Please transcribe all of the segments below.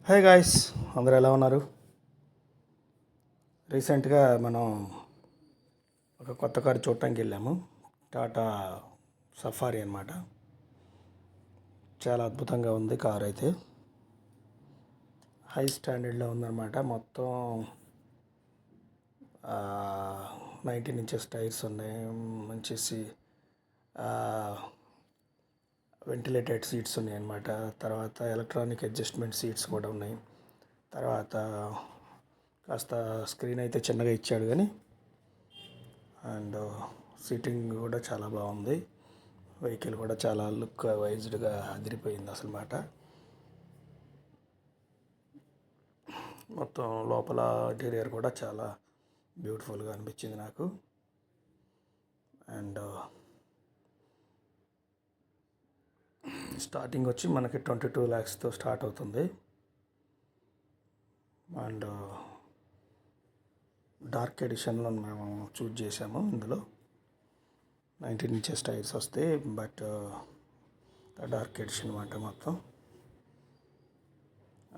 Hi guys, అందరూ ఎలా ఉన్నారు? రీసెంట్గా మనం ఒక కొత్త కారు చూడటానికి వెళ్ళాము. టాటా సఫారీ అనమాట. చాలా అద్భుతంగా ఉంది కారు అయితే. హై స్టాండర్డ్లో ఉందన్నమాట. మొత్తం 19 ఇంచెస్ టైర్స్ ఉన్నాయి. మంచి వెంటిలేటెడ్ సీట్స్ ఉన్నాయి అన్నమాట. తర్వాత ఎలక్ట్రానిక్ అడ్జస్ట్మెంట్ సీట్స్ కూడా ఉన్నాయి. తర్వాత కాస్త స్క్రీన్ అయితే చిన్నగా ఇచ్చాడు కానీ, అండ్ సీటింగ్ కూడా చాలా బాగుంది. వెహికల్ కూడా చాలా లుక్ వైజ్డ్గా అదిరిపోయింది అసలు మాట. మొత్తం లోపల ఇంటీరియర్ కూడా చాలా బ్యూటిఫుల్గా అనిపించింది నాకు. అండ్ స్టార్టింగ్ వచ్చి మనకి 22 lakhsతో స్టార్ట్ అవుతుంది. అండ్ డార్క్ ఎడిషన్లో మేము చూజ్ చేసాము. ఇందులో 19 ఇంచెస్ టైర్స్ వస్తాయి, బట్ డార్క్ ఎడిషన్ అనమాట. మొత్తం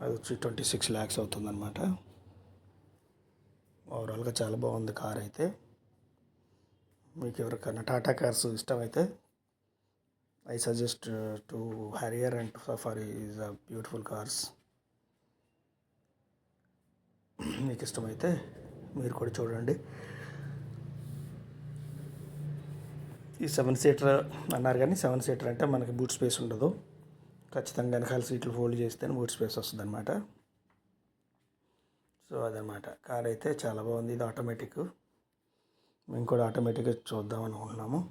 అది వచ్చి 26 lakhs అవుతుందన్నమాట. ఓవరాల్గా చాలా బాగుంది కార్ అయితే. మీకు ఎవరికైనా టాటా కార్స్ ఇష్టమైతే I suggest to Harrier and safari is a beautiful cars. మీకు ఇష్టమైతే మీరు కూడా చూడండి. ఈ 7 సీటర్ అన్నారు కానీ 7 సీటర్ అంటే మనకి బూట్ స్పేస్ ఉండదు. ఖచ్చితంగా వెనకాల సీట్లు ఫోల్డ్ చేస్తేనే బూట్ స్పేస్ వస్తుంది అనమాట. సో అదనమాట. కార్ అయితే చాలా బాగుంది. ఇది ఆటోమేటిక్. మేము కూడా ఆటోమేటిక్గా చూద్దాం అనుకుంటున్నాము.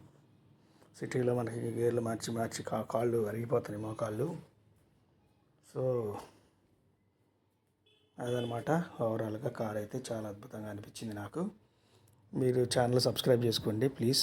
సిటీలో మనకి గేర్లు మార్చి మార్చి కాళ్ళు అరిగిపోతున్నాయి, మోకాళ్ళు. సో అదనమాట. ఓవరాల్గా కార్ అయితే చాలా అద్భుతంగా అనిపించింది నాకు. మీరు ఛానల్ సబ్స్క్రైబ్ చేసుకోండి ప్లీజ్.